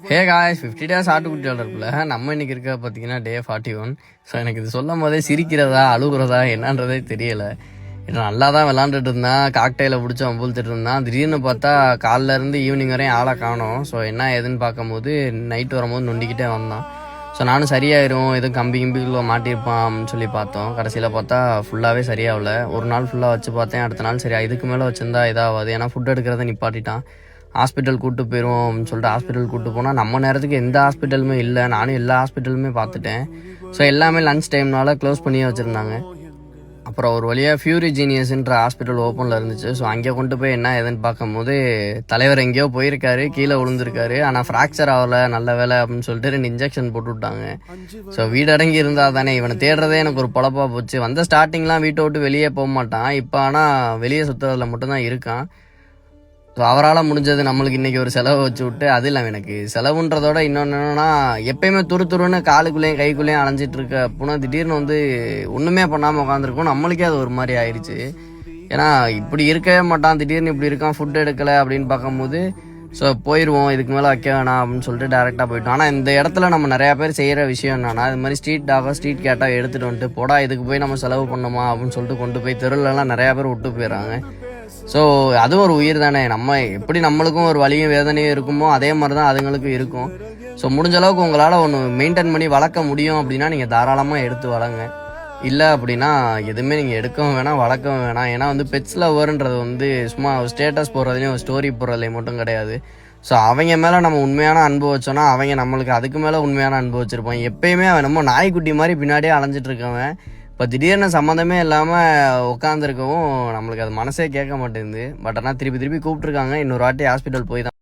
Hey guys 50 days ஆட்டுக்குட்டி வளர்ப்புல நம்ம இன்னைக்கு இருக்க பார்த்தீங்கன்னா டே 41. ஸோ எனக்கு இது சொல்லும் போதே சிரிக்கிறதா அழுகுறதா என்னன்றதே தெரியல. நல்லா தான் விளாண்டுட்டு இருந்தான், காக்டைல பிடிச்சி அம்புழுத்துட்டு இருந்தான். திடீர்னு பார்த்தா காலில இருந்து ஈவினிங் வரையும் ஆளை காணோம். ஸோ என்ன ஏதுன்னு பார்க்கும்போது நைட் வரும்போது நொண்டிக்கிட்டே வந்தான். ஸோ நானும் சரியாயிரும், எதுவும் கம்பி கிம்பிக்குள்ளே மாட்டியிருப்பான் அப்படின்னு சொல்லி பார்த்தோம். கடைசியில் பார்த்தா ஃபுல்லாகவே சரியாகல. ஒரு நாள் ஃபுல்லாக வச்சு பார்த்தேன், அடுத்த நாள் சரியா இதுக்கு மேலே வச்சுருந்தா இதாகாது. ஏன்னா ஃபுட் எடுக்கிறத நிப்பாட்டிட்டான். ஹாஸ்பிட்டல் கூப்பிட்டு போயிடுவோம் அப்படின்னு சொல்லிட்டு ஹாஸ்பிட்டல் கூப்பிட்டு போனால் நம்ம நேரத்துக்கு எந்த ஹாஸ்பிட்டலுமே இல்லை. நானும் எல்லா ஹாஸ்பிட்டலுமே பார்த்துட்டேன். ஸோ எல்லாமே லன்ச் டைம்னால க்ளோஸ் பண்ணியே வச்சுருந்தாங்க. அப்புறம் ஒரு வழியாக ஃபியூரி ஜீனியஸ்ன்ற ஹாஸ்பிட்டல் ஓப்பனில் இருந்துச்சு. ஸோ அங்கே கொண்டு போய் என்ன ஏதுன்னு பார்க்கும்போது தலைவர் எங்கேயோ போயிருக்காரு, கீழே விழுந்திருக்காரு. ஆனால் ஃப்ராக்சர் ஆகலை, நல்ல வேலை அப்படின்னு சொல்லிட்டு 2 இன்ஜெக்ஷன் போட்டு விட்டாங்க. ஸோ வீடு அடங்கி இருந்தால் தானே, இவனை தேடுறதே எனக்கு ஒரு பொழப்பாக போச்சு. வந்த ஸ்டார்டிங்லாம் வீட்டை விட்டு வெளியே போக மாட்டான், இப்போ ஆனால் வெளியே சுற்றுறதுல மட்டும்தான் இருக்கான். ஸோ அவரால் முடிஞ்சது நம்மளுக்கு இன்றைக்கி ஒரு செலவு வச்சு விட்டு, அது இல்லை எனக்கு செலவுன்றதோட இன்னொன்று என்னென்னா, எப்பயுமே துருன்னு காலுக்குள்ளேயும் கைக்குள்ளேயும் அலைஞ்சிட்டு இருக்க அப்படின்னா திடீர்னு வந்து ஒன்றுமே பண்ணாமல் உட்காந்துருக்கோம். நம்மளுக்கே அது ஒரு மாதிரி ஆயிடுச்சு. ஏன்னா இப்படி இருக்கவே மாட்டான், திடீர்னு இப்படி இருக்கான், ஃபுட் எடுக்கலை அப்படின்னு பார்க்கும்போது ஸோ போயிடுவோம், இதுக்கு மேலே வைக்க வேணாம் அப்படின்னு சொல்லிட்டு டேரெக்டாக போயிட்டோம். ஆனால் இந்த இடத்துல நம்ம நிறையா பேர் செய்கிற விஷயம் என்னன்னா, இது மாதிரி ஸ்ட்ரீட் டாகோ ஸ்ட்ரீட் கேட்டாக எடுத்துகிட்டு வந்துட்டு போடா இதுக்கு போய் நம்ம செலவு பண்ணோமா அப்படின்னு சொல்லிட்டு கொண்டு போய் தெருலலாம் நிறையா பேர் விட்டு போயிடறாங்க. ஸோ அதுவும் ஒரு உயிர் தானே, நம்ம எப்படி நம்மளுக்கும் ஒரு வலியும் வேதனையும் இருக்குமோ அதே மாதிரி தான் அதுங்களுக்கும் இருக்கும். ஸோ முடிஞ்ச அளவுக்கு உங்களால் ஒன்று மெயின்டைன் பண்ணி வளர்க்க முடியும் அப்படின்னா நீங்கள் தாராளமாக எடுத்து வளங்க. இல்லை அப்படின்னா எதுவுமே நீங்கள் எடுக்கவும் வேணாம், வளர்க்கவும் வேணாம். ஏன்னா வந்து பெட்ஸ் லவ்வர்ன்றது வந்து சும்மா ஸ்டேட்டஸ் போடுறதுலையும் ஒரு ஸ்டோரி போடுறதுலையும் மட்டும் கிடையாது. ஸோ அவங்க மேலே நம்ம உண்மையான அன்பு வச்சோன்னா அவங்க நம்மளுக்கு அதுக்கு மேலே உண்மையான அன்பு வச்சுருப்போம். எப்பயுமே அவன் நம்ம நாய்க்குட்டி மாதிரி பின்னாடியே அலைஞ்சிட்டு இருக்கவன் இப்போ திடீர்னு சம்மந்தமே இல்லாமல் உட்காந்துருக்கவும் நம்மளுக்கு அது மனசே கேட்க மாட்டேங்குது. பட் ஆனால் திருப்பி கூப்பிட்ருக்காங்க, இன்னொரு வாட்டி ஹாஸ்பிட்டல் போய் தான்